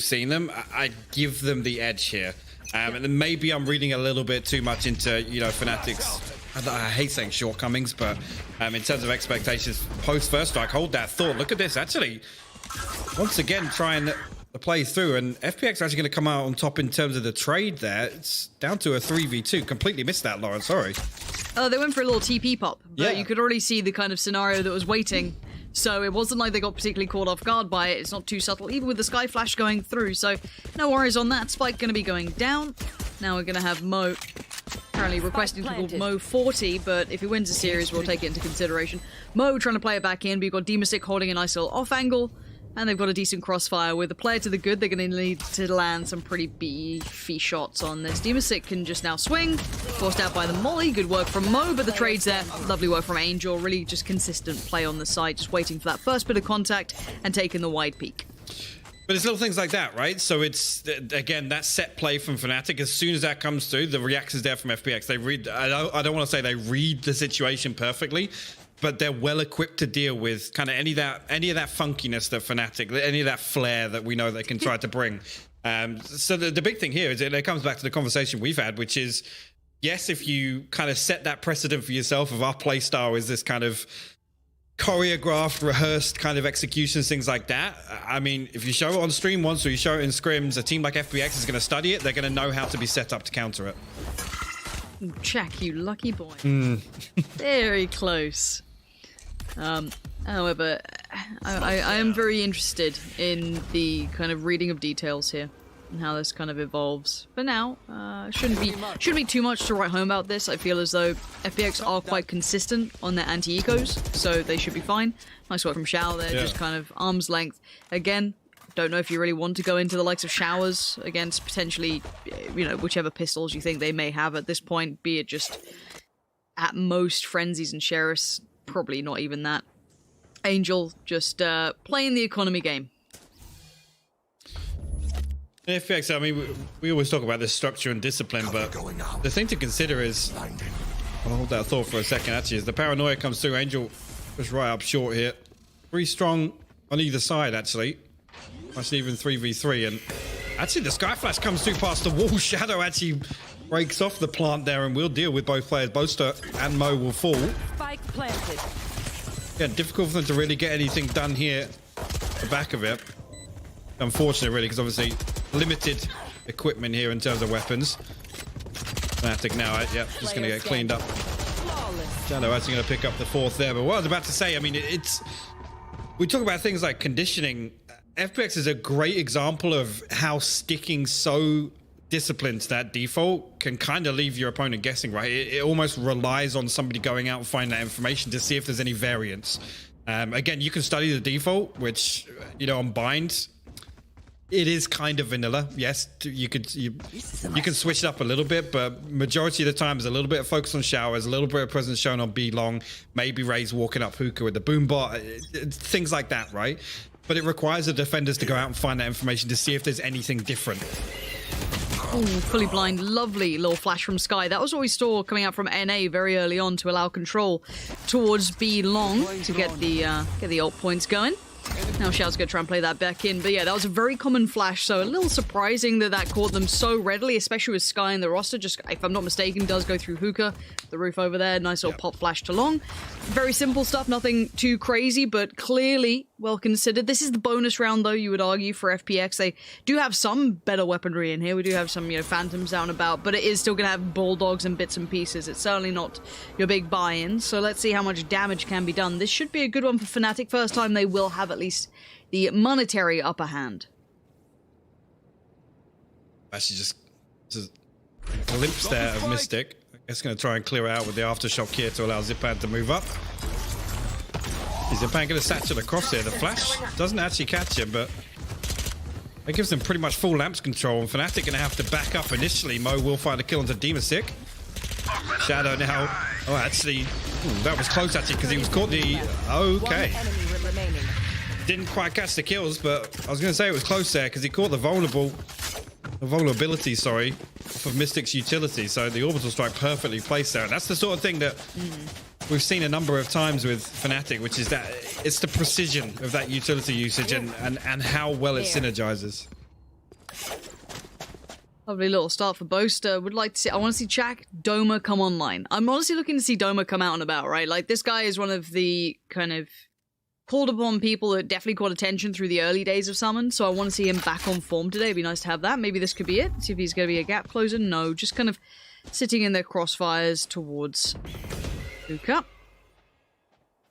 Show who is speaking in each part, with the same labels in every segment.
Speaker 1: seen them, I give them the edge here. And then maybe I'm reading a little bit too much into, you know, Fnatic's, I hate saying shortcomings, but in terms of expectations, post first strike, hold that thought. Look at this, actually, once again, trying to play through, and FPX are actually going to come out on top in terms of the trade there. It's down to a 3v2. Completely missed that, Lauren, sorry.
Speaker 2: They went for a little TP pop, but
Speaker 1: yeah,
Speaker 2: you could already see the kind of scenario that was waiting. So it wasn't like they got particularly caught off guard by it. It's not too subtle, even with the Sky Flash going through. So no worries on that. Spike going to be going down. Now we're going to have Mo apparently requesting to be called Mo 40, but if he wins the series, we'll take it into consideration. Mo trying to play it back in, but you've got Demastic holding a nice little off angle. And they've got a decent crossfire. With the player to the good, they're going to need to land some pretty beefy shots on this. Demastic can just now swing. Forced out by the molly. Good work from Mo, but the trade's there. Lovely work from Angel. Really just consistent play on the side. Just waiting for that first bit of contact and taking the wide peak.
Speaker 1: But it's little things like that, right? So it's, again, that set play from Fnatic. As soon as that comes through, the reaction's there from FPX. They read, I don't want to say they read the situation perfectly, but they're well equipped to deal with kind of any of that funkiness that Fnatic, any of that flair that we know they can try to bring. So the big thing here is it comes back to the conversation we've had, which is, yes, if you kind of set that precedent for yourself of our play style is this kind of choreographed, rehearsed kind of executions, things like that. I mean, if you show it on stream once or you show it in scrims, a team like FPX is going to study it. They're going to know how to be set up to counter it.
Speaker 2: Jack, you lucky boy. Very close. However, I am very interested in the kind of reading of details here and how this kind of evolves. For now, shouldn't be too much to write home about this. I feel as though FPX are quite consistent on their anti-ecos, so they should be fine. Nice work from Shao there, just kind of arm's length. Again, don't know if you really want to go into the likes of Showers against potentially, you know, whichever pistols you think they may have at this point, be it just at most Frenzies and Sheriffs. Probably not even that. Angel just playing the economy game.
Speaker 1: FPX, I mean, we always talk about this structure and discipline, but the thing to consider is, I'll hold that thought for a second actually, as the paranoia comes through, Angel was right up short here. Pretty strong on either side actually. Actually even 3v3, and actually the Sky Flash comes through past the wall. Shadow actually breaks off the plant there, and we'll deal with both players. Boaster and Mo will fall.
Speaker 3: Spike planted.
Speaker 1: Yeah, difficult for them to really get anything done here at the back of it. Unfortunate, really, because obviously limited equipment here in terms of weapons. Fnatic now, yeah, just going to get cleaned up. Shadow actually going to pick up the fourth there. But what I was about to say, I mean, it's... We talk about things like conditioning. FPX is a great example of how sticking so disciplined to that default can kind of leave your opponent guessing, right? It almost relies on somebody going out and finding that information to see if there's any variance. Again, you can study the default, which, you know, on Bind, it is kind of vanilla. Yes, you can switch it up a little bit, but majority of the time is a little bit of focus on Showers, a little bit of presence shown on B long, maybe Ray's walking up hookah with the boom bot, things like that, right? But it requires the defenders to go out and find that information to see if there's anything different.
Speaker 2: Oh, fully blind, lovely little flash from Sky. That was what we saw coming out from NA very early on to allow control towards B long to get the ult points going. Now Shao's going to try and play that back in. But yeah, that was a very common flash, so a little surprising that that caught them so readily, especially with Sky in the roster. Just, if I'm not mistaken, does go through hookah, the roof over there. Nice little pop flash to long. Very simple stuff, nothing too crazy, but clearly well considered. This is the bonus round, though, you would argue, for FPX. They do have some better weaponry in here. We do have some, you know, Phantoms down about, but it is still going to have Bulldogs and bits and pieces. It's certainly not your big buy-in, so let's see how much damage can be done. This should be a good one for Fnatic. First time they will have at least the monetary upper hand.
Speaker 1: Actually, just a glimpse there of Mystic. It's going to try and clear out with the Aftershock here to allow Zipan to move up. Is Zipan going to satchel across here? The flash doesn't actually catch him, but it gives them pretty much full lamps control. And Fnatic going to have to back up initially. Mo will find a kill onto Demastic. Shadow now. Oh, actually, that was close actually because he was caught the... Okay. Didn't quite catch the kills, but I was going to say it was close there because he caught the vulnerability, sorry, of Mystic's utility. So the orbital strike perfectly placed there. And that's the sort of thing that we've seen a number of times with Fnatic, which is that it's the precision of that utility usage and how well it synergizes.
Speaker 2: Lovely little start for Boaster. Would like to see. I want to see Chak Doma come online. I'm honestly looking to see Doma come out and about, right? Like, this guy is one of the kind of called upon people that definitely caught attention through the early days of Summon, so I want to see him back on form today. It'd be nice to have that. Maybe this could be it. See if he's going to be a gap closer. No, just kind of sitting in their crossfires towards Luka.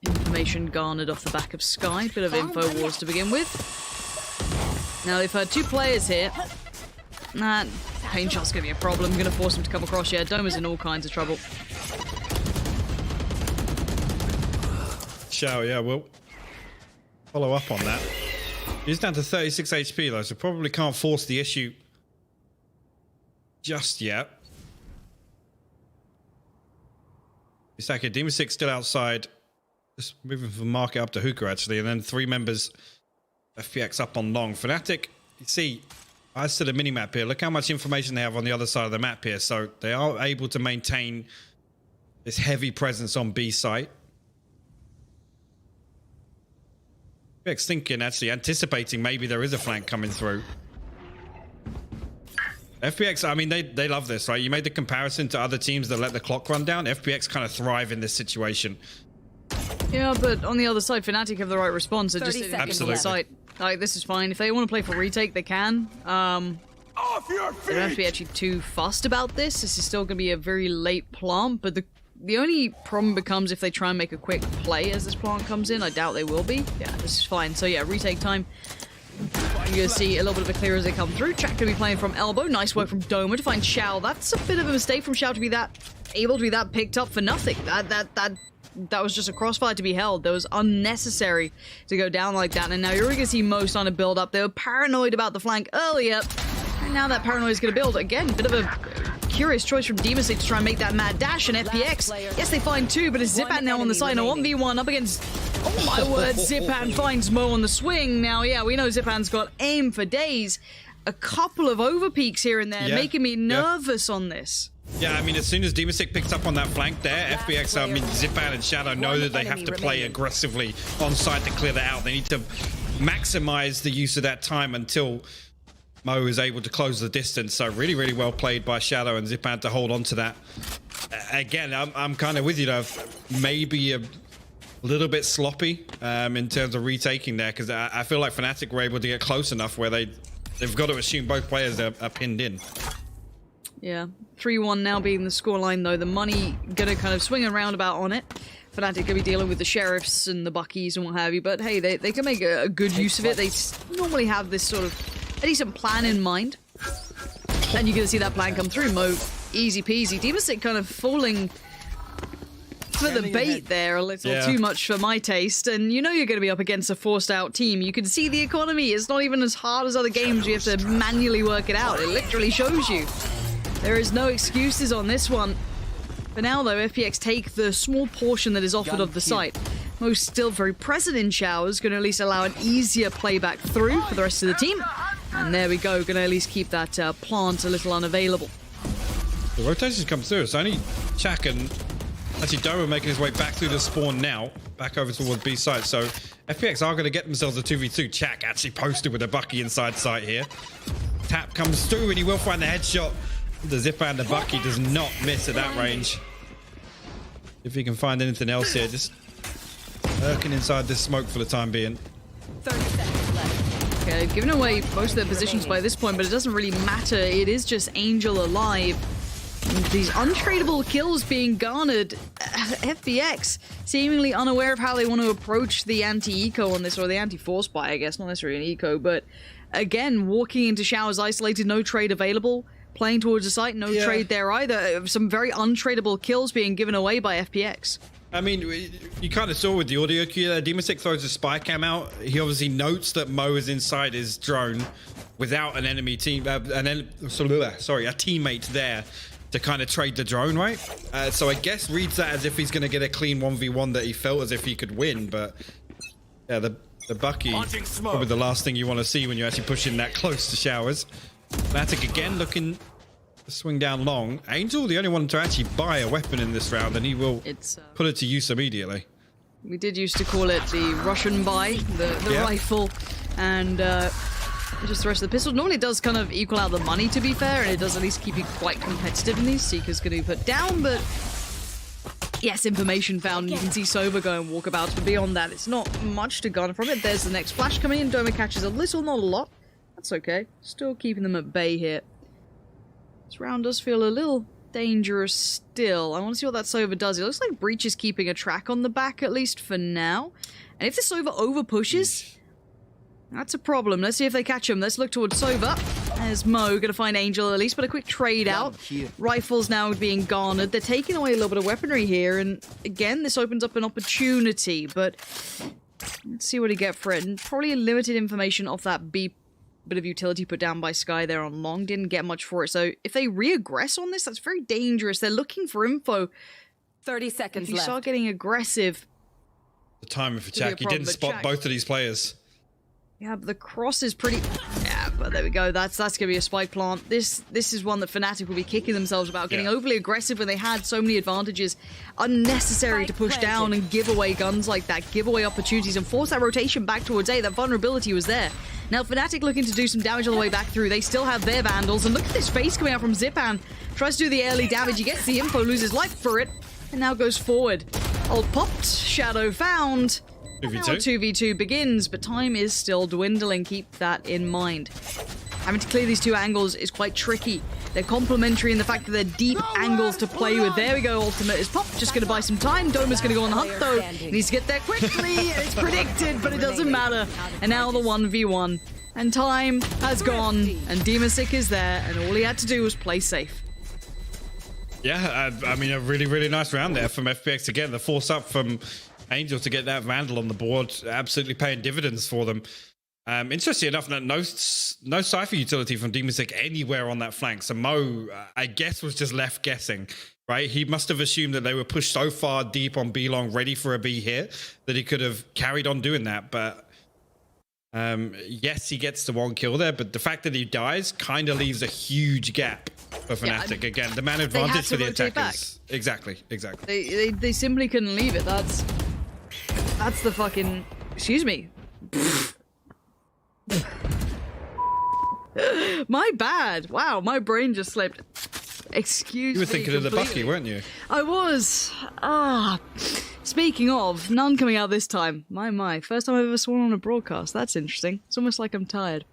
Speaker 2: Information garnered off the back of Sky. Bit of info wars to begin with. Now, they've heard two players here. Nah, pain shot's going to be a problem. Going to force him to come across. Yeah, Doma's in all kinds of trouble.
Speaker 1: Shao, yeah, we'll follow up on that. He's down to 36 HP though, so probably can't force the issue just yet. Isaki, Demon 6 still outside. Just moving from market up to Hookah actually, and then 3 members FPX up on long. Fnatic, you see, eyes to the minimap here. Look how much information they have on the other side of the map here. So they are able to maintain this heavy presence on B site. FPX thinking, actually anticipating maybe there is a flank coming through. FPX, I mean, they love this, right? You made the comparison to other teams that let the clock run down. FPX kind of thrive in this situation.
Speaker 2: Yeah, but on the other side, Fnatic have the right response. They're just
Speaker 1: absolutely
Speaker 2: on the site. Like, this is fine. If they want to play for retake, they can.
Speaker 3: Off your feet!
Speaker 2: They don't have to be actually too fussed about this. This is still going to be a very late plant, but the only problem becomes if they try and make a quick play as this plant comes in. I doubt they will be. Yeah, this is fine. So yeah, retake time. You're going to see a little bit of a clear as they come through. Chak going to be playing from elbow. Nice work from Doma to find Shao. That's a bit of a mistake from Shao to be able to be that picked up for nothing. That was just a crossfire to be held. That was unnecessary to go down like that. And now you're going to see Mo starting to build up. They were paranoid about the flank earlier. And now that paranoia is going to build. Again, bit of a curious choice from Demon Six to try and make that mad dash. And FPX, yes, they find 2, but it's Zipan now on the side. Now 1v1 up against, oh my word, Zipan finds Mo on the swing. Now, yeah, we know Zipan's got aim for days. A couple of overpeaks here and there, making me nervous on this.
Speaker 1: Yeah, I mean, as soon as Demon Six picks up on that flank there, FPX, I mean, Zipan and Shadow know that they have to play aggressively on site to clear that out. They need to maximize the use of that time until Mo is able to close the distance. So really, really well played by Shadow and Zipan to hold on to that. Again, I'm kind of with you, though. Maybe a little bit sloppy in terms of retaking there, because I feel like Fnatic were able to get close enough where they've got to assume both players are pinned in.
Speaker 2: Yeah, 3-1 now being the scoreline, though. The money gonna kind of swing around about on it. Fnatic gonna be dealing with the sheriffs and the buckies and what have you, but hey, they can make a good use of it. They normally have this sort of a decent plan in mind. And you're gonna see that plan come through. Mo, easy peasy. Demon Six kind of falling for the bait there a little too much for my taste, and you know you're going to be up against a forced out team. You can see the economy. It's not even as hard as other games. You have to manually work it out. It literally shows you. There is no excuses on this one. For now, though, FPX take the small portion that is offered of the site. Most still very present in showers, going to at least allow an easier playback through for the rest of the team. And there we go, going to at least keep that plant a little unavailable.
Speaker 1: The rotations come through. It's only Chak and actually Doma making his way back through the spawn now, back over towards B site. So FPX are going to get themselves a 2v2. Chak actually posted with a Bucky inside site here. Tap comes through and he will find the headshot. The Zipan, the Bucky does not miss at that range. If he can find anything else here, just lurking inside this smoke for the time being.
Speaker 3: 30 seconds left.
Speaker 2: Okay, they've given away most of their positions by this point, but it doesn't really matter. It is just Angel alive. And these untradeable kills being garnered. FPX seemingly unaware of how they want to approach the anti-eco on this, or the anti-force buy, I guess, not necessarily an eco, but again, walking into showers isolated, no trade available. Playing towards the site, no trade there either. Some very untradeable kills being given away by FPX.
Speaker 1: I mean, you kind of saw with the audio cue there, Demon Six throws a spy cam out. He obviously notes that Mo is inside his drone without an enemy team, a teammate there to kind of trade the drone, right? So I guess reads that as if he's going to get a clean 1v1 that he felt as if he could win, but yeah, the Bucky, probably the last thing you want to see when you're actually pushing that close to showers. Fnatic again looking to swing down long. Angel, the only one to actually buy a weapon in this round, and he will put it to use immediately.
Speaker 2: We did used to call it the Russian buy, the rifle, and Just the rest of the pistols. Normally it does kind of equal out the money, to be fair, and it does at least keep you quite competitive in these. Seeker's going to be put down, but yes, information found. You can see Sova going walkabouts, but beyond that, it's not much to garner from it. There's the next flash coming in. Doma catches a little, not a lot. That's okay. Still keeping them at bay here. This round does feel a little dangerous still. I want to see what that Sova does. It looks like Breach is keeping a track on the back, at least for now. And if the Sova over pushes, that's a problem. Let's see if they catch him. Let's look towards Sova. There's Mo, gonna find Angel at least, but a quick trade out. Rifles now being garnered. They're taking away a little bit of weaponry here, and again, this opens up an opportunity, but let's see what he get for it. And probably limited information off that B bit of utility put down by Sky there on long. Didn't get much for it, so if they re-aggress on this, that's very dangerous. They're looking for info.
Speaker 3: 30 seconds
Speaker 2: If you
Speaker 3: left.
Speaker 2: start getting aggressive,
Speaker 1: The timing for
Speaker 2: Could be a
Speaker 1: Jack. He
Speaker 2: problem,
Speaker 1: didn't
Speaker 2: but
Speaker 1: spot
Speaker 2: Jack-
Speaker 1: both of these players.
Speaker 2: yeah, but the cross is pretty... Yeah, but there we go. That's gonna be a spike plant. This is one that Fnatic will be kicking themselves about, getting
Speaker 1: Yeah.
Speaker 2: overly aggressive when they had so many advantages. Unnecessary to push down and give away guns like that, give away opportunities and force that rotation back towards A. That vulnerability was there. Now Fnatic looking to do some damage on the way back through. They still have their Vandals, and look at this face coming out from Zipan. Tries to do the early damage. He gets the info, loses life for it, and now goes forward. Ult popped, Shadow found. And now
Speaker 1: 2v2.
Speaker 2: 2v2 begins, but time is still dwindling. Keep that in mind. Having to clear these two angles is quite tricky. They're complementary in the fact that they're deep angles to play with. There we go, ultimate is popped. Just going to buy some time. Doma's going to go on the hunt, though. He needs to get there quickly. It's predicted, but it doesn't matter. And now the 1v1. And time has gone, and Demasik is there, and all he had to do was play safe.
Speaker 1: Yeah, I mean, a really, really nice round there from FPX again. The force up from Angel to get that Vandal on the board, absolutely paying dividends for them. Interesting enough, that no Cypher utility from Demasik anywhere on that flank. So Mo, I guess, was just left guessing, right? He must have assumed that they were pushed so far deep on B long, ready for a B here, that he could have carried on doing that. But yes, he gets the one kill there, but the fact that he dies kind of leaves a huge gap for Fnatic. Again, the man advantage for the attackers. Exactly.
Speaker 2: They simply couldn't leave it. That's the fucking... Excuse me. My bad. Wow, my brain just slipped. Excuse me.
Speaker 1: You were thinking of the Bucky,
Speaker 2: completely.
Speaker 1: weren't you?
Speaker 2: I was. Speaking of, none coming out this time. My. First time I've ever sworn on a broadcast. That's interesting. It's almost like I'm tired.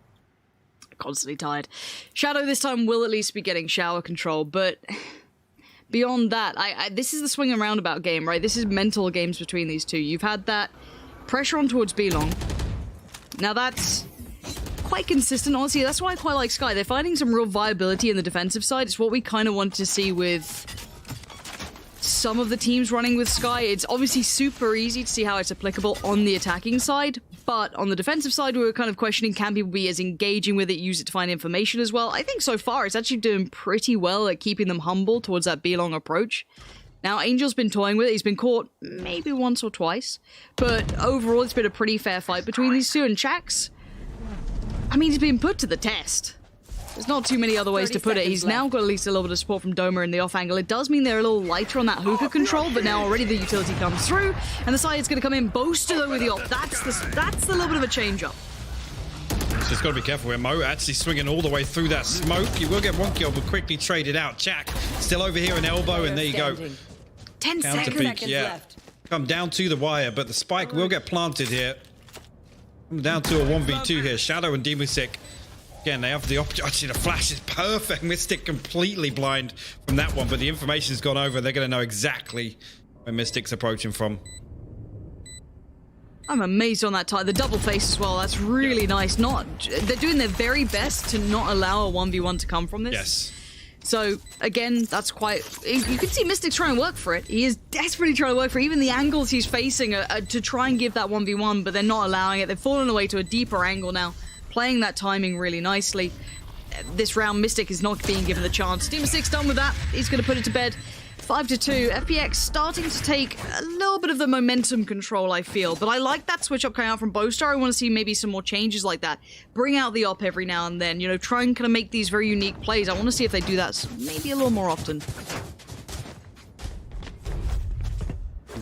Speaker 2: Constantly tired. Shadow this time will at least be getting shower control, but beyond that, this is the swing and roundabout game, right? This is mental games between these two. You've had that pressure on towards B long. Now that's quite consistent, honestly. That's why I quite like Sky. They're finding some real viability in the defensive side. It's what we kind of wanted to see with some of the teams running with Sky. It's obviously super easy to see how it's applicable on the attacking side, but on the defensive side, we were kind of questioning, can people be as engaging with it, use it to find information as well? I think so far it's actually doing pretty well at keeping them humble towards that B-long approach. Now, Angel's been toying with it. He's been caught maybe once or twice, but overall it's been a pretty fair fight between these two, and Shax, I mean, he's been put to the test. There's not too many other ways to put it. He's now got at least a little bit of support from Doma in the off angle. It does mean they're a little lighter on that hookah control, but now already the utility comes through, and the side is going to come in. Boaster though with the op. That's the little bit of a change up.
Speaker 1: Just got to be careful here. Mo actually swinging all the way through that smoke. He will get one kill, but quickly traded out. Jack still over here in elbow, and there you go.
Speaker 2: 10
Speaker 1: Counter
Speaker 2: seconds.
Speaker 1: peek, yeah. Come down to the wire, but the spike will get planted here. Come down to a 1v2 here. Shadow and Demasik. Again, they have the opportunity. The flash is perfect. Mystic completely blind from that one, but the information's gone over. They're going to know exactly where Mystic's approaching from.
Speaker 2: I'm amazed on that tie. The double face as well. That's really nice. They're doing their very best to not allow a 1v1 to come from this.
Speaker 1: Yes.
Speaker 2: So, again, that's quite... You can see Mystic trying to work for it. He is desperately trying to work for it. Even the angles he's facing to try and give that 1v1, but they're not allowing it. They've fallen away to a deeper angle now, playing that timing really nicely. This round, Mystic is not being given the chance. Demasik done with that. He's going to put it to bed. 5-2. FPX starting to take a little bit of the momentum control, I feel. But I like that switch up coming out from Boastar. I want to see maybe some more changes like that. Bring out the op every now and then. You know, try and kind of make these very unique plays. I want to see if they do that maybe a little more often.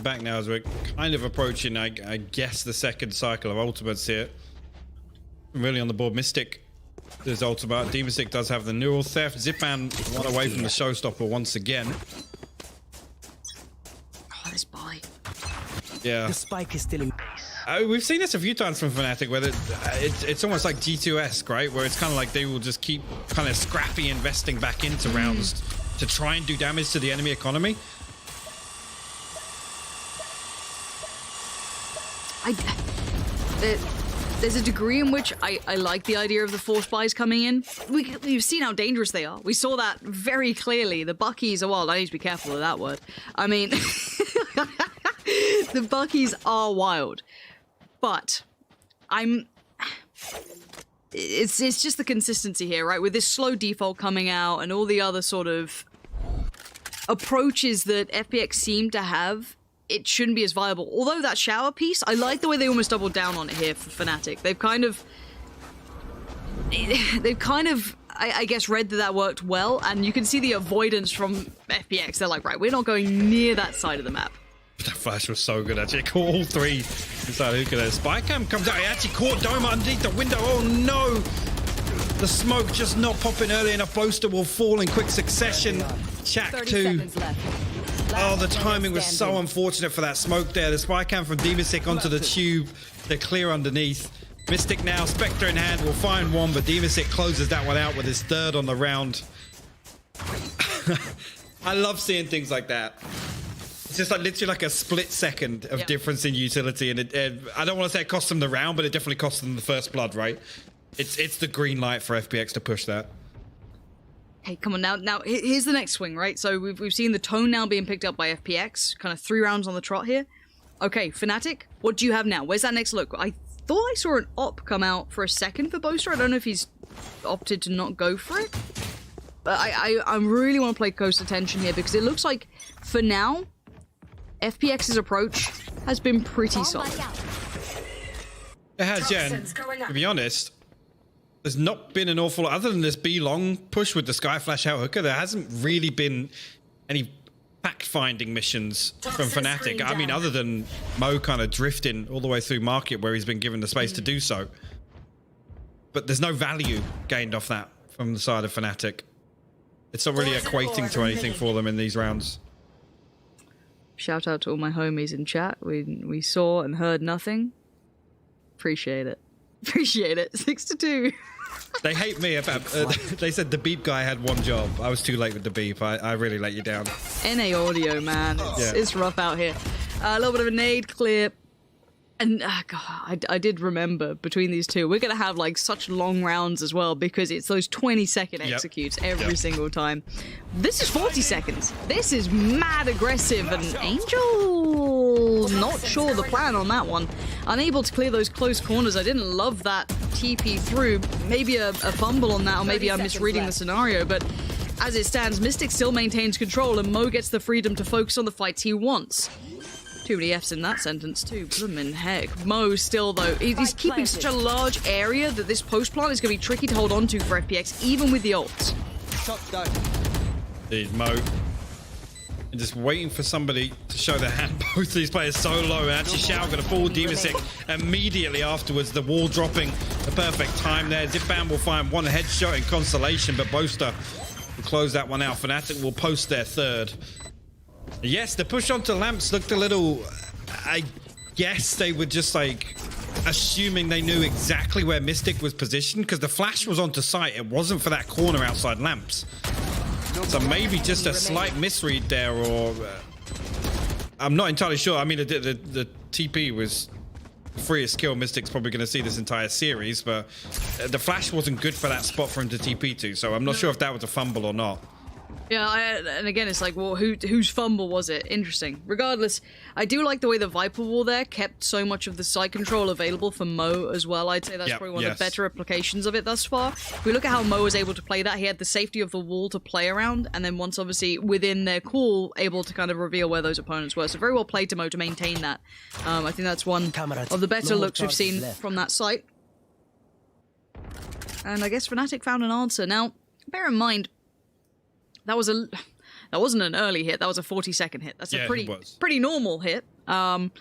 Speaker 1: Back now as we're kind of approaching, I guess, the second cycle of ultimates here. Really on the board. Mystic There's ultimate. Demonstick does have the neural theft. Zipan one away from the showstopper once again.
Speaker 2: Oh, this buy.
Speaker 1: Yeah.
Speaker 4: The spike is still in base.
Speaker 1: We've seen this a few times from Fnatic, where it's almost like G2-esque, right? Where it's kind of like they will just keep kind of scrappy investing back into rounds to try and do damage to the enemy economy.
Speaker 2: There's a degree in which I like the idea of the force buys coming in. We've seen how dangerous they are. We saw that very clearly. The Buckies are wild. I need to be careful with that word. I mean, the Buckies are wild. But it's just the consistency here, right? With this slow default coming out and all the other sort of approaches that FPX seem to have, it shouldn't be as viable. Although that shower piece, I like the way they almost doubled down on it here for Fnatic. They've kind of, I guess, read that worked well, and you can see the avoidance from FPX. They're like, right, we're not going near that side of the map.
Speaker 1: That flash was so good, actually. Caught all three inside hookah there. Spycam comes out. He actually caught Doma underneath the window. Oh no! The smoke just not popping early enough. Boaster will fall in quick succession. Chak
Speaker 3: 30
Speaker 1: 2.
Speaker 3: seconds left.
Speaker 1: Oh, the
Speaker 3: Last
Speaker 1: timing
Speaker 3: player
Speaker 1: was so
Speaker 3: standing.
Speaker 1: unfortunate for that smoke there. The Spycam from Demonstick onto the tube. They're clear underneath. Mystic now, Spectre in hand, will find one, but Demonstick closes that one out with his third on the round. I love seeing things like that. It's just like literally like a split second of difference in utility, and I don't want to say it cost them the round, but it definitely cost them the first blood, right? It's the green light for FPX to push that.
Speaker 2: Hey, come on now. Now, here's the next swing, right? So we've seen the tone now being picked up by FPX. Kind of 3 rounds on the trot here. Okay, Fnatic, what do you have now? Where's that next look? I thought I saw an op come out for a second for Boaster. I don't know if he's opted to not go for it. But I really want to play close attention here, because it looks like, for now, FPX's approach has been pretty solid.
Speaker 1: It has, Jen. To be honest, there's not been an awful lot, other than this B-long push with the Sky Flash out hooker, there hasn't really been any fact-finding missions from Fnatic. I mean, other than Mo kind of drifting all the way through market where he's been given the space to do so. But there's no value gained off that from the side of Fnatic. It's not really equating to anything for them in these rounds.
Speaker 2: Shout out to all my homies in chat. We saw and heard nothing. Appreciate it. Appreciate it. 6-2.
Speaker 1: They hate me about. They said the beep guy had one job. I was too late with the beep. I really let you down.
Speaker 2: NA audio, man. It's rough out here. A little bit of a nade clip. And God, I did remember between these two, we're going to have like such long rounds as well, because it's those 20-second executes every single time. This is 40 seconds. This is mad aggressive, and Angel, not sure the plan on that one. Unable to clear those close corners. I didn't love that TP through. Maybe a fumble on that, or maybe I'm misreading the scenario, but as it stands, Mystic still maintains control, and Mo gets the freedom to focus on the fights he wants. Too many F's in that sentence too. Bloomin' heck. Mo still, though, he's keeping such a large area that this post plant is going to be tricky to hold on to for FPX, even with the ults.
Speaker 1: Dude, Mo. And just waiting for somebody to show their hand. Both of these players so low, and actually Shao going to fall Demonstick immediately afterwards. The wall dropping, the perfect time there. Zipan will find one headshot in consolation, but Boaster will close that one out. Fnatic will post their third. Yes, the push onto lamps looked a little, I guess they were just like assuming they knew exactly where Mystic was positioned, because the flash was onto site. It wasn't for that corner outside lamps. So maybe just a slight misread there, or I'm not entirely sure. I mean, the TP was freest kill Mystic's probably going to see this entire series, but the flash wasn't good for that spot for him to TP to, so I'm not sure if that was a fumble or not.
Speaker 2: Yeah, and again, it's like, well, whose fumble was it? Interesting. Regardless, I do like the way the Viper Wall there kept so much of the side control available for Mo as well. I'd say that's probably one of the better applications of it thus far. If we look at how Mo was able to play that, he had the safety of the wall to play around, and then once obviously within their call, able to kind of reveal where those opponents were. So very well played to Mo to maintain that. I think that's one of the better looks we've seen from that site. And I guess Fnatic found an answer. Now, bear in mind, that wasn't an early hit. That was a 40-second hit. That's a pretty normal hit. But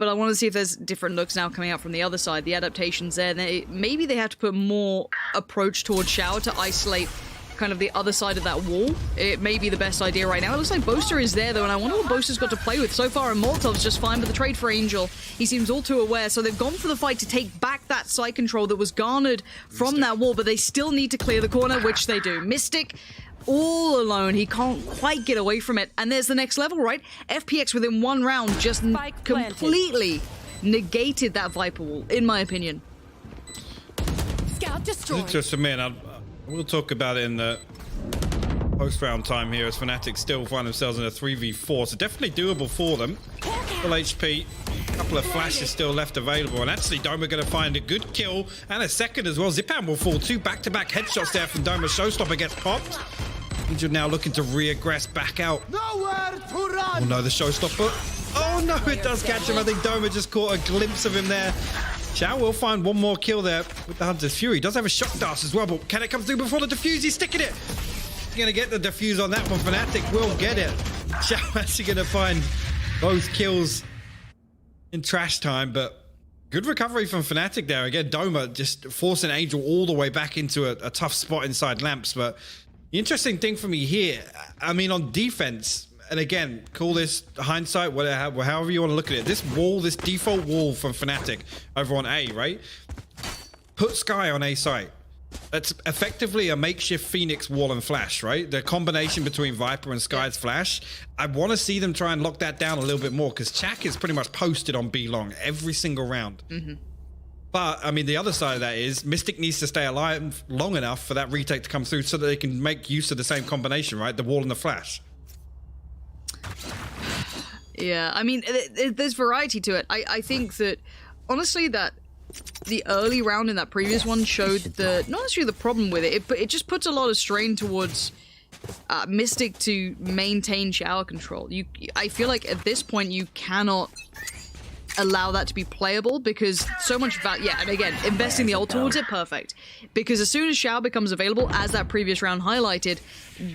Speaker 2: but I want to see if there's different looks now coming out from the other side. The adaptations there. Maybe they have to put more approach towards Shower to isolate kind of the other side of that wall. It may be the best idea right now. It looks like Boaster is there though, and I wonder what Boaster's got to play with. So far, Molotov's just fine, but the trade for Angel, he seems all too aware. So they've gone for the fight to take back that side control that was garnered from that wall, but they still need to clear the corner, which they do. Mystic, all alone, he can't quite get away from it. And there's the next level, right? FPX within one round just completely negated that Viper wall, in my opinion.
Speaker 3: Scout destroyed.
Speaker 1: Just a minute. We'll talk about it in the post-round time here as Fnatic still find themselves in a 3v4. So definitely doable for them. Full HP, a couple of flashes still left available. And actually, Doma going to find a good kill and a second as well. Zipan will fall. 2 back-to-back headshots there from Doma. Showstopper gets popped. Angel now looking to re-aggress back out.
Speaker 3: Nowhere to run.
Speaker 1: Oh no, the Showstopper. Oh no, it does catch him. I think Doma just caught a glimpse of him there. Xiao will find one more kill there with the Hunter's Fury. He does have a shock dart as well, but can it come through before the defuse? He's sticking it. He's going to get the defuse on that one. Fnatic will get it. Xiao actually going to find both kills in trash time, but good recovery from Fnatic there. Again, Doma just forcing Angel all the way back into a tough spot inside Lamps. But the interesting thing for me here, I mean, on defense, and again, call this hindsight, whatever, however you want to look at it. This wall, this default wall from Fnatic over on A, right? Put Sky on A site. That's effectively a makeshift Phoenix wall and flash, right? The combination between Viper and Sky's flash. I want to see them try and lock that down a little bit more because Chak is pretty much posted on B long every single round. But, I mean, the other side of that is Mystic needs to stay alive long enough for that retake to come through so that they can make use of the same combination, right? The wall and the flash.
Speaker 2: Yeah, I mean, there's variety to it. I think that, honestly, that the early round in that previous one showed not necessarily the problem with it, but it just puts a lot of strain towards Mystic to maintain shower control. I feel like at this point you cannot allow that to be playable because so much value. Yeah, and again, investing the ult towards it, perfect. Because as soon as shower becomes available, as that previous round highlighted,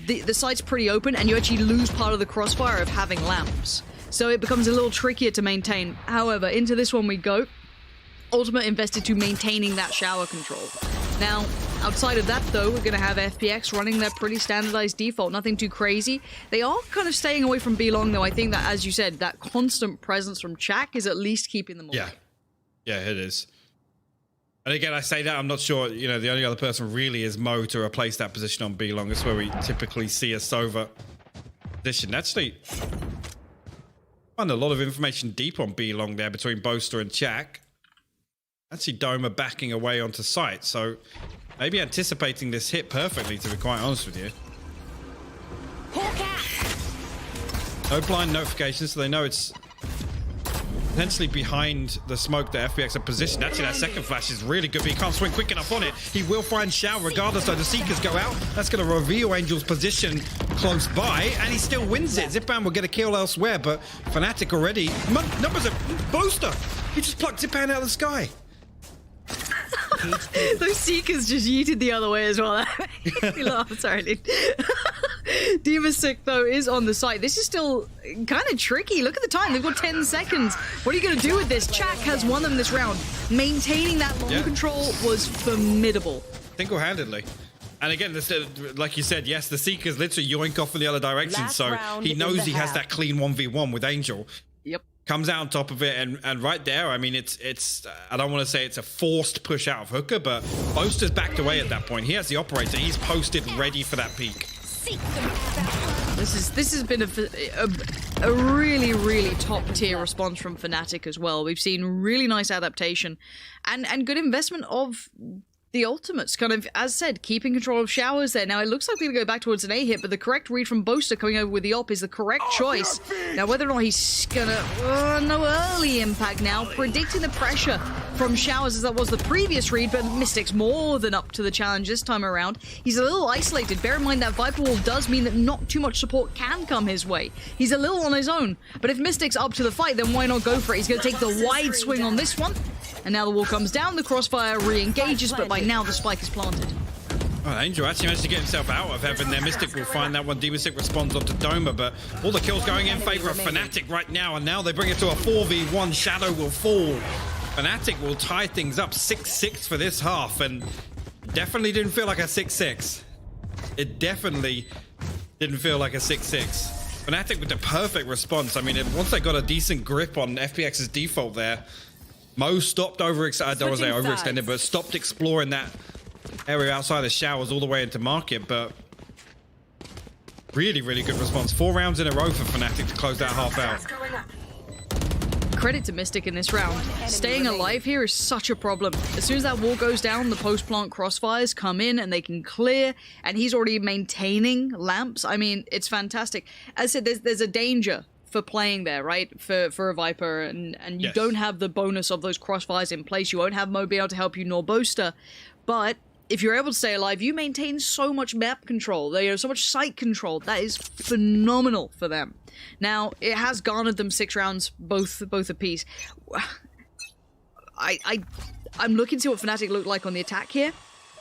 Speaker 2: the site's pretty open and you actually lose part of the crossfire of having lamps. So it becomes a little trickier to maintain. However, into this one we go. Ultimate invested to maintaining that shower control. Now, outside of that though, we're going to have FPX running their pretty standardized default. Nothing too crazy. They are kind of staying away from B long though. I think that, as you said, that constant presence from Chak is at least keeping them away.
Speaker 1: Yeah, it is. And again, I say that, I'm not sure, you know, the only other person really is Mo to replace that position on B long. That's where we typically see a Sova position. Actually, find a lot of information deep on B long there between Boaster and Chak. Actually, Doma backing away onto site, so maybe anticipating this hit perfectly, to be quite honest with you. No blind notifications, so they know it's potentially behind the smoke that FPX are positioned. Actually, that second flash is really good, but he can't swing quick enough on it. He will find Xiao regardless, though. The Seekers go out. That's going to reveal Angel's position close by, and he still wins it. Zipan will get a kill elsewhere, but Fnatic already... Numbers of Boaster! He just plucked Zipan out of the sky.
Speaker 2: Those Seekers just yeeted the other way as well. Sorry, dude. Demasic, though, is on the site. This is still kind of tricky. Look at the time. They've got 10 seconds. What are you going to do with this? Chak has won them this round. Maintaining that long control was formidable.
Speaker 1: Single-handedly. And again, like you said, yes, the Seekers literally yoink off in the other direction, so he knows he has that clean 1v1 with Angel.
Speaker 2: Yep.
Speaker 1: Comes out on top of it, and right there, I mean, it's I don't want to say it's a forced push out of Hooker, but Boaster's backed away at that point. He has the operator. He's posted ready for that peak.
Speaker 2: This has been a really, really top-tier response from Fnatic as well. We've seen really nice adaptation and good investment of the ultimates, kind of, as said, keeping control of showers there. Now, it looks like we're going to go back towards an A hit, but the correct read from Boaster coming over with the op is the correct choice. Now, whether or not he's going to... no early impact now. Predicting the pressure from showers as that was the previous read, but Mystic's more than up to the challenge this time around. He's a little isolated. Bear in mind that Viper Wall does mean that not too much support can come his way. He's a little on his own, but if Mystic's up to the fight, then why not go for it? He's going to take the wide swing on this one. And now the wall comes down, the crossfire re-engages, but by now the spike is planted.
Speaker 1: Oh, Angel actually managed to get himself out of heaven there. Mystic will find that one. Demon Sick responds onto Doma, but all the kills going in favor of Fnatic right now, and now they bring it to a 4v1. Shadow will fall. Fnatic will tie things up 6-6 for this half, and definitely didn't feel like a 6-6. It definitely didn't feel like a 6-6. Fnatic with the perfect response. I mean, once they got a decent grip on FPX's default there, Mo stopped overextended, but stopped exploring that area outside the showers all the way into market. But really, really good response. 4 rounds in a row for Fnatic to close that half out.
Speaker 2: Credit to Mystic in this round. Staying alive here is such a problem. As soon as that wall goes down, the post-plant crossfires come in and they can clear, and he's already maintaining lamps. I mean, it's fantastic. As I said, there's a danger for playing there, right? For a Viper, and you don't have the bonus of those crossfires in place. You won't have Mo be able to help you, nor Boaster. But if you're able to stay alive, you maintain so much map control. They have so much site control. That is phenomenal for them. Now, it has garnered them 6 rounds, both apiece. I'm looking to see what Fnatic look like on the attack here.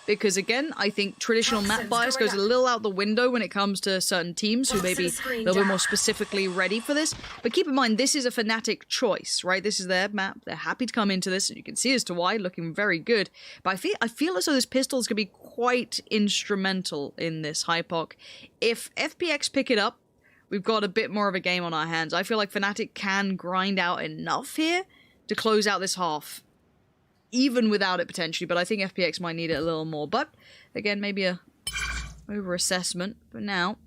Speaker 2: Because again, I think traditional map bias goes a little out the window when it comes to certain teams who may be a little bit more specifically ready for this. But keep in mind, this is a Fnatic choice, right? This is their map. They're happy to come into this, and you can see as to why, looking very good. But I feel as though this pistol is going to be quite instrumental in this Hypoc. If FPX pick it up, we've got a bit more of a game on our hands. I feel like Fnatic can grind out enough here to close out this half. Even without it potentially, but I think FPX might need it a little more. But again, maybe a over-assessment. But now,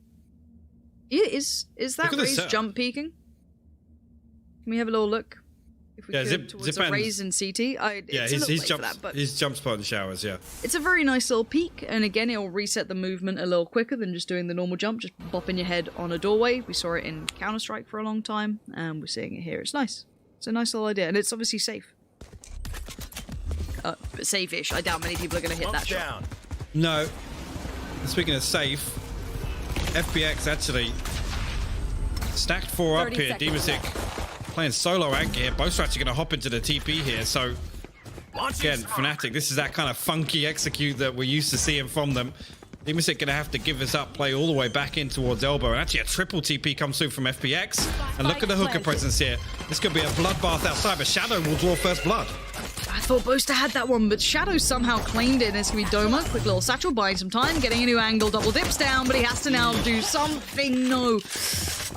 Speaker 2: is that Raze jump peaking? Can we have a little look? If we could, towards a Raze and CT.
Speaker 1: His jump spot in the showers, yeah.
Speaker 2: It's a very nice little peak, and again, it'll reset the movement a little quicker than just doing the normal jump, just bopping your head on a doorway. We saw it in Counter-Strike for a long time, and we're seeing it here. It's nice. It's a nice little idea, and it's obviously safe. Safe-ish. I doubt many people are going to hit that shot.
Speaker 1: No. Speaking of safe, FPX actually stacked 4 up here. Demon Sick playing solo anchor here. Both are actually going to hop into the TP here. So, again, Fnatic, this is that kind of funky execute that we're used to seeing from them. Demon Sick going to have to give this up, play all the way back in towards Elbow. And actually a triple TP comes through from FPX. And look at the hooker presence here. This could be a bloodbath outside, but Shadow will draw first blood.
Speaker 2: I thought Boaster had that one, but Shadow somehow claimed it, and it's going to be Doma. Quick little satchel, buying some time, getting a new angle, double dips down, but he has to now do something. No.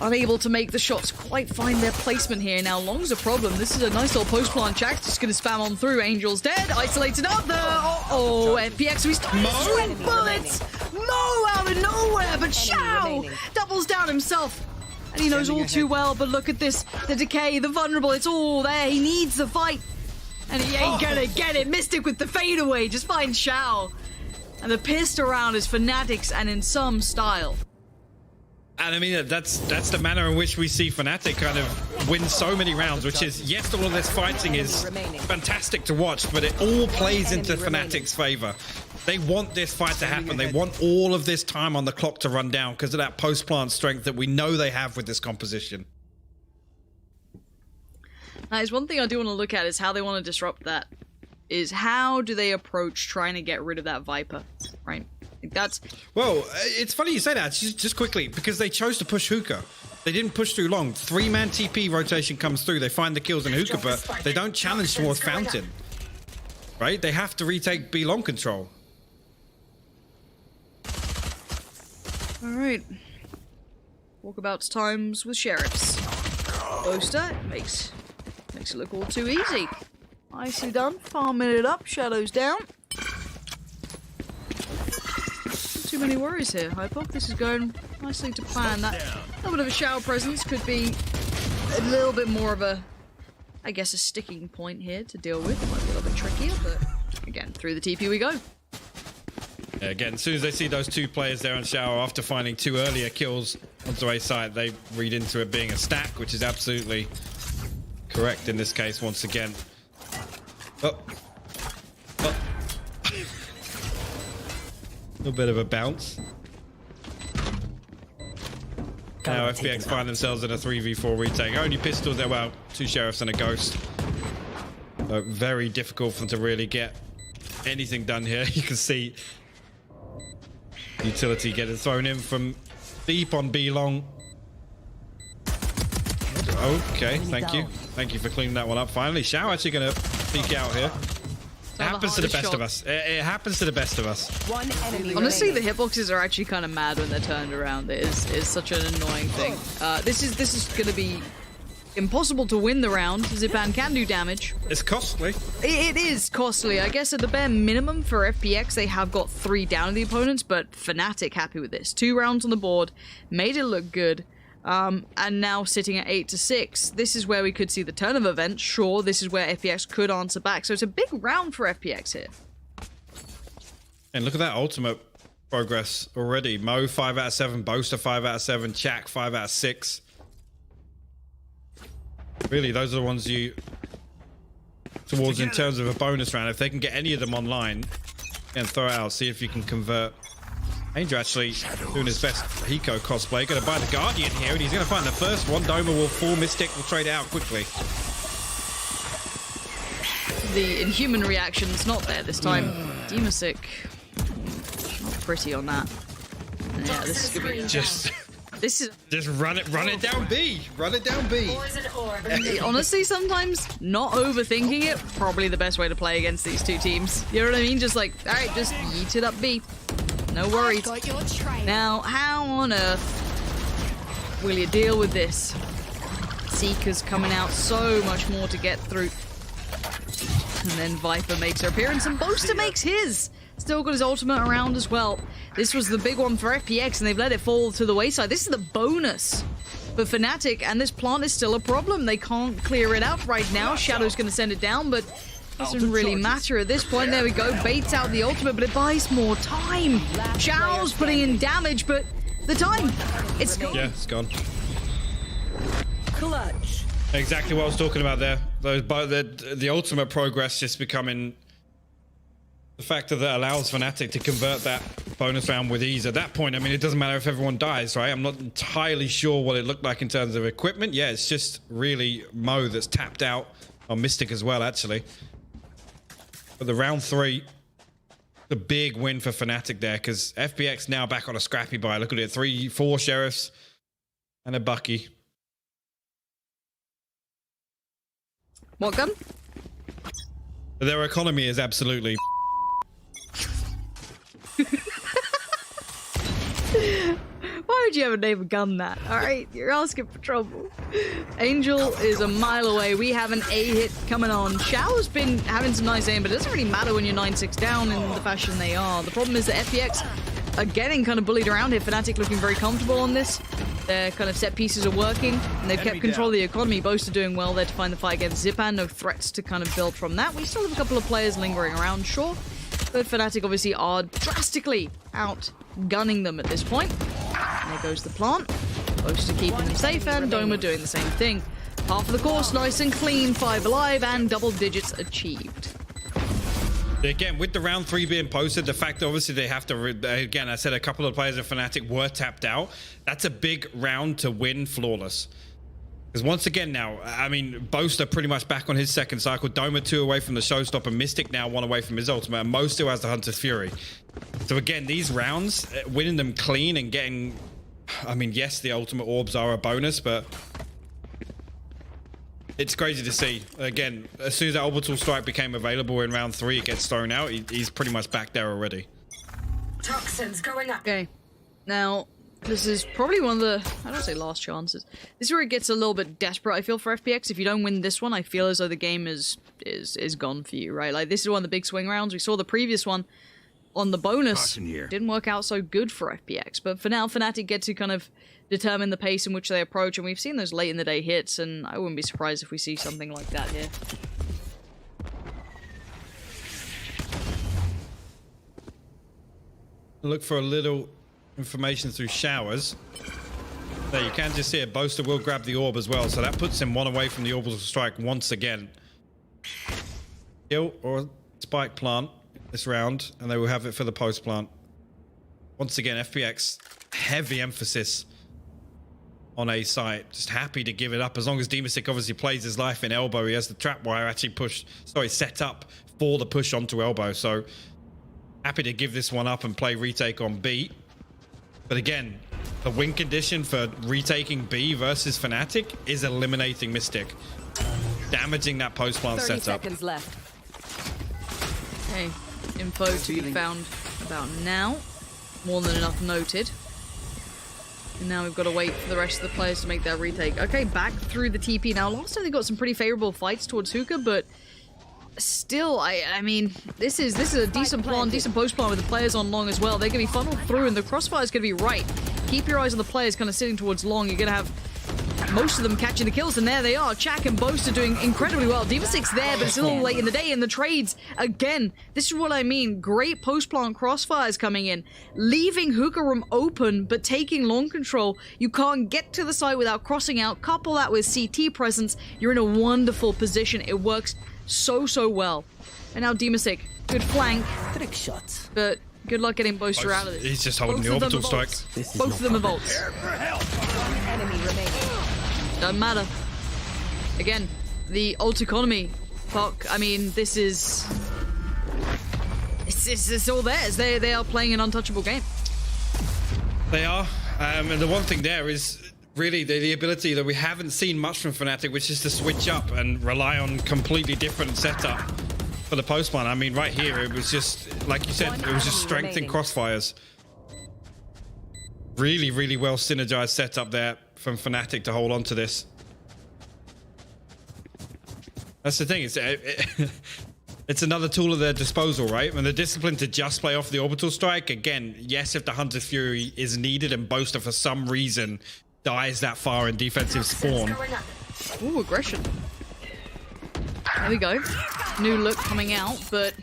Speaker 2: Unable to make the shots quite find their placement here. Now, Long's a problem. This is a nice little post-plant check. Just going to spam on through. Angel's dead. Isolated up there. Uh-oh. FPX restarts. Bullets. Mo out of nowhere, but Shao doubles down himself. And he knows all too well, but look at this. The decay, the vulnerable, it's all there. He needs the fight. And he ain't gonna get it. Mystic with the fadeaway. Just find Shao. And the pissed around is Fnatic's, and in some style.
Speaker 1: And I mean, that's the manner in which we see Fnatic kind of win so many rounds, which is, yes, all of this fighting is fantastic to watch, but it all plays into Fnatic's favor. They want this fight to happen. They want all of this time on the clock to run down because of that post-plant strength that we know they have with this composition.
Speaker 2: There's one thing I do want to look at is how they want to disrupt that. Is how do they approach trying to get rid of that Viper, right? That's...
Speaker 1: Well, it's funny you say that, just quickly, because they chose to push Hookah. They didn't push through long. 3-man TP rotation comes through. They find the kills in Hookah, but they don't challenge towards Fountain. Right? They have to retake B long control.
Speaker 2: Alright. Walkabouts times with sheriffs. Boaster makes it look all too easy. Nicely done. Farming it up. Shadows down. Not too many worries here, Hypoc. This is going nicely to plan. That little bit of a shower presence could be a little bit more of a, I guess, a sticking point here to deal with. It might be a little bit trickier, but again, through the TP we go.
Speaker 1: Yeah, again, as soon as they see those 2 players there on shower after finding 2 earlier kills onto A side, they read into it being a stack, which is absolutely correct in this case once again. Oh. Oh. A little bit of a bounce. Now FPX find themselves in a 3v4 retake. Only pistols there, well, 2 sheriffs and a ghost. So very difficult for them to really get anything done here. You can see Utility getting thrown in from deep on B long. Okay, thank you. Thank you for cleaning that one up. Finally, Shao actually going to peek out here. It happens to the best of us. It happens to the best of us.
Speaker 3: One enemy
Speaker 2: Honestly, the
Speaker 3: remaining.
Speaker 2: hitboxes are actually kind of mad when they're turned around. It is such an annoying thing. This is going to be impossible to win the round. Zipan can do damage.
Speaker 1: It's costly.
Speaker 2: It is costly. I guess at the bare minimum for FPX, they have got 3 down of the opponents, but Fnatic happy with this. 2 rounds on the board, made it look good. And now sitting at 8-6, this is where we could see the turn of events. Sure, this is where FPX could answer back. So it's a big round for FPX here.
Speaker 1: And look at that ultimate progress already. Mo 5 out of 7, Boaster 5 out of 7, Chak 5 out of 6. Really, those are the ones you towards in terms of a bonus round. If they can get any of them online and throw it out, see if you can convert. Angel actually doing his best Hiko cosplay. Going to buy the Guardian here, and he's going to find the first one. Doma will fall. Mystic will trade it out quickly.
Speaker 2: The Inhuman reaction's not there this time. Demasic, not pretty on that. And yeah, this is going to be...
Speaker 1: Just run it down B. Run it down B.
Speaker 2: Honestly, sometimes not overthinking it, probably the best way to play against these two teams. You know what I mean? Just like, all right, just yeet it up B. No worries. Now, how on earth will you deal with this? Seeker's coming out, so much more to get through. And then Viper makes her appearance, and Boaster makes his. Still got his ultimate around as well. This was the big one for FPX, and they've let it fall to the wayside. This is the bonus for Fnatic, and this plant is still a problem. They can't clear it out right now. Shadow's going to send it down, but doesn't really matter at this point. There we go. Baits out the ultimate, but it buys more time. Shao's putting in damage, but the time, it's gone.
Speaker 1: Yeah, it's gone.
Speaker 3: Clutch.
Speaker 1: Exactly what I was talking about there. The ultimate progress just becoming the factor that allows Fnatic to convert that bonus round with ease. At that point, I mean, it doesn't matter if everyone dies, right? I'm not entirely sure what it looked like in terms of equipment. Yeah, it's just really Mo that's tapped out, or Mystic as well, actually. But the round 3, the big win for Fnatic there, because FPX now back on a scrappy buy. Look at it, 4 sheriffs and a Bucky.
Speaker 2: What gun?
Speaker 1: But their economy is absolutely
Speaker 2: Why would you ever name a gun that? Alright, you're asking for trouble. Angel is a mile away. We have an A hit coming on. Shao's been having some nice aim, but it doesn't really matter when you're 9-6 down in the fashion they are. The problem is that FPX are getting kind of bullied around here. Fnatic looking very comfortable on this. Their kind of set pieces are working, and they've kept control of the economy. Both are doing well there to find the fight against Zipan. No threats to kind of build from that. We still have a couple of players lingering around, sure. But Fnatic obviously are drastically outgunning them at this point. And there goes the plant. Boaster keeping them safe, and Doma doing the same thing. Half of the course, nice and clean, 5 alive, and double digits achieved.
Speaker 1: Again, with the round 3 being posted, the fact that obviously they have to, again, I said a couple of players of Fnatic were tapped out. That's a big round to win flawless. Because once again now, I mean, Boaster pretty much back on his second cycle. Doma 2 away from the showstopper. Mystic now 1 away from his ultimate. And Mo still has the Hunter's Fury. So again, these rounds, winning them clean and getting... I mean, yes, the ultimate orbs are a bonus, but... it's crazy to see. Again, as soon as that orbital strike became available in round 3, it gets thrown out. He's pretty much back there already.
Speaker 3: Toxins going up.
Speaker 2: Okay. Now, this is probably one of the, I don't say last chances. This is where it gets a little bit desperate, I feel, for FPX. If you don't win this one, I feel as though the game is gone for you, right? Like, this is one of the big swing rounds. We saw the previous one on the bonus. Didn't work out so good for FPX. But for now, Fnatic get to kind of determine the pace in which they approach, and we've seen those late in the day hits, and I wouldn't be surprised if we see something like that here.
Speaker 1: Look for a little information through showers. There, you can just see it. Boaster will grab the orb as well, so that puts him 1 away from the orbital strike once again. Kill or spike plant this round, and they will have it for the post plant. Once again, FPX, heavy emphasis on A site. Just happy to give it up as long as Demasic obviously plays his life in elbow. He has the trap wire actually set up for the push onto elbow. So happy to give this one up and play retake on B. But again, the win condition for retaking B versus Fnatic is eliminating Mystic, damaging that post-plant
Speaker 4: 30
Speaker 1: setup.
Speaker 4: seconds left.
Speaker 2: Okay, info to be found about now. More than enough noted. And now we've got to wait for the rest of the players to make their retake. Okay, back through the TP now. Last time they got some pretty favorable fights towards Hookah, but still, I mean, this is a decent plan, decent post plan with the players on long as well. They're going to be funneled through, and the crossfire is going to be right. Keep your eyes on the players kind of sitting towards long. You're going to have most of them catching the kills, and there they are. Chak and Boast are doing incredibly well. D.Va6 there, but it's a little late in the day, and the trades, again, this is what I mean. Great post-plant crossfires coming in, leaving Hookah room open, but taking long control. You can't get to the site without crossing out. Couple that with CT presence, you're in a wonderful position. It works so well. And now D.Va6, good flank,
Speaker 4: Trick shots.
Speaker 2: but good luck getting Boaster out of this.
Speaker 1: He's just holding
Speaker 2: Both
Speaker 1: the
Speaker 2: of them
Speaker 1: orbital
Speaker 2: are
Speaker 1: strike.
Speaker 2: vaults. Both of them are vaults.
Speaker 4: Enemy remaining.
Speaker 2: Doesn't matter. Again, the ult economy. Fuck, I mean, this is... It's all theirs. They are playing an untouchable game.
Speaker 1: They are. And the one thing there is really the ability that we haven't seen much from Fnatic, which is to switch up and rely on completely different setup for the post plan. I mean, right here, it was just, like you said, it was just strength in crossfires. Really well synergized setup there from Fnatic to hold on to this. That's the thing. It's another tool at their disposal, right? And the discipline to just play off the orbital strike. Again, yes, if the Hunter's Fury is needed and Boaster for some reason dies that far in defensive spawn.
Speaker 2: Ooh, aggression. There we go. New look coming out, but...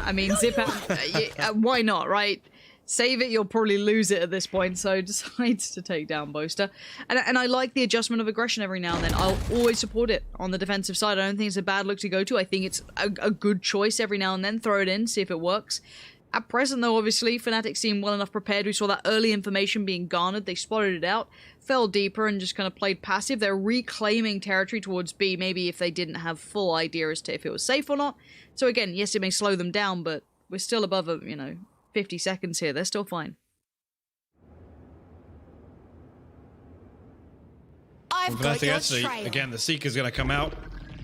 Speaker 2: I mean, zip out. Why not, right? Save it, you'll probably lose it at this point, so decides to take down Boaster. And I like the adjustment of aggression every now and then. I'll always support it on the defensive side. I don't think it's a bad look to go to. I think it's a good choice every now and then. Throw it in, see if it works. At present, though, obviously, Fnatic seem well enough prepared. We saw that early information being garnered. They spotted it out, fell deeper, and just kind of played passive. They're reclaiming territory towards B, maybe if they didn't have full idea as to if it was safe or not. So again, yes, it may slow them down, but we're still above, 50 seconds here. They're still fine.
Speaker 4: I've got your
Speaker 1: Actually,
Speaker 4: trail.
Speaker 1: again, the Seeker's going to come out.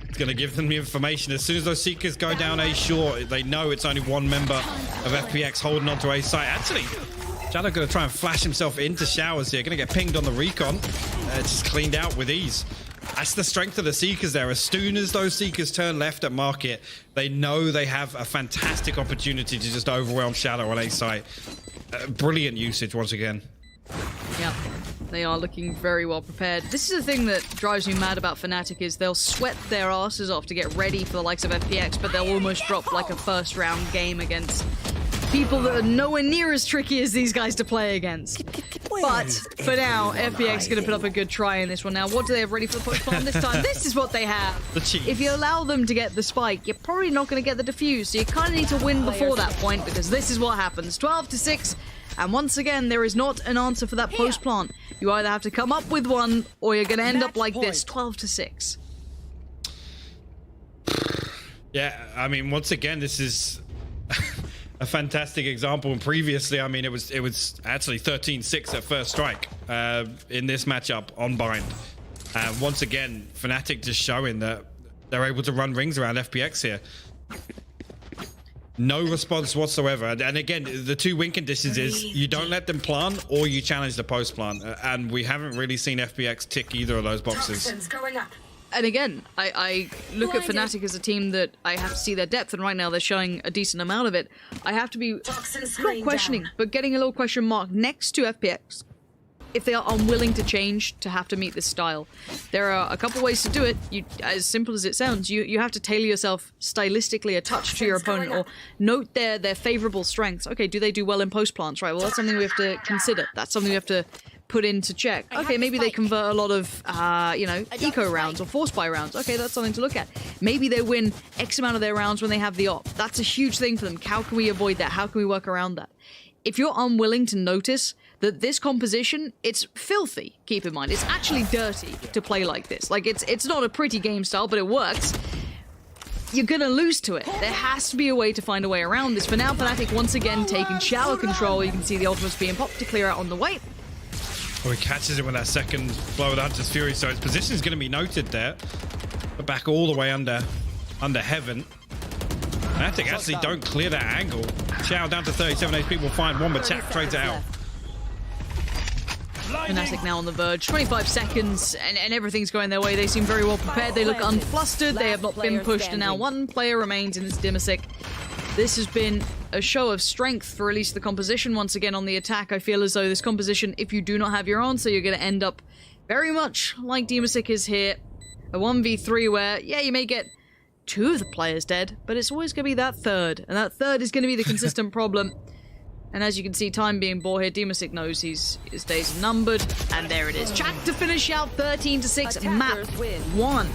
Speaker 1: It's going to give them the information. As soon as those Seekers go down A short, they know it's only one member of FPX holding onto A site. Actually, Shadow going to try and flash himself into showers here. Going to get pinged on the recon. It's just cleaned out with ease. That's the strength of the Seekers there. As soon as those Seekers turn left at market, they know they have a fantastic opportunity to just overwhelm Shadow on A site. Brilliant usage once again.
Speaker 2: Yeah, they are looking very well prepared. This is the thing that drives me mad about Fnatic is they'll sweat their asses off to get ready for the likes of FPX, but they'll almost drop like a first round game against people that are nowhere near as tricky as these guys to play against. But for now, FPX is going to put up a good try in this one. Now, what do they have ready for the push bomb this time? This is what they have.
Speaker 1: The cheese.
Speaker 2: If you allow them to get the spike, you're probably not going to get the defuse. So you kind of need to win before that point, because this is what happens. 12-6. And once again, there is not an answer for that post plant. You either have to come up with one, or you're going to end up like this, 12-6.
Speaker 1: Yeah, I mean, once again, this is a fantastic example. And previously, I mean, it was actually 13-6 at first strike in this matchup on Bind. Once again, Fnatic just showing that they're able to run rings around FPX here. No response whatsoever. And again, the two win conditions is you don't let them plant or you challenge the post plant. And we haven't really seen FPX tick either of those boxes.
Speaker 3: Toxins going up.
Speaker 2: And again, I look at Fnatic as a team that I have to see their depth, and right now they're showing a decent amount of it. I have to be not questioning, but getting a little question mark next to FPX if they are unwilling to change to have to meet this style. There are a couple ways to do it. As simple as it sounds, you have to tailor yourself stylistically a touch to your opponent, or note their favorable strengths. Okay, do they do well in post plants? Right, well, that's something we have to consider. That's something we have to put in to check. Okay, maybe they convert a lot of, eco rounds or force buy rounds. Okay, that's something to look at. Maybe they win X amount of their rounds when they have the op. That's a huge thing for them. How can we avoid that? How can we work around that? If you're unwilling to notice that this composition, it's filthy, keep in mind. It's actually dirty to play like this. Like, it's not a pretty game style, but it works. you're gonna lose to it. There has to be a way to find a way around this. For now, Fnatic once again taking shower control. You can see the ultimates being popped to clear out on the way.
Speaker 1: Oh, he catches it with that second blow of the Hunter's Fury, so his position is going to be noted there. But back all the way under heaven. Fnatic actually don't clear that angle. Chow down to 37 HP will find one, but Tap trades it out.
Speaker 2: Fnatic now on the verge. 25 seconds, and everything's going their way. They seem very well prepared. They look unflustered. They have not been pushed, and now one player remains, and it's Dimasic. This has been a show of strength for at least the composition once again on the attack. I feel as though this composition, if you do not have your answer, you're going to end up very much like Dimasic is here. A 1v3 where, yeah, you may get 2 of the players dead, but it's always going to be that third, and that third is going to be the consistent problem. And as you can see, time being bought here, Dimasic knows his days are numbered, and there it is. Jack to finish out 13-6, map 1.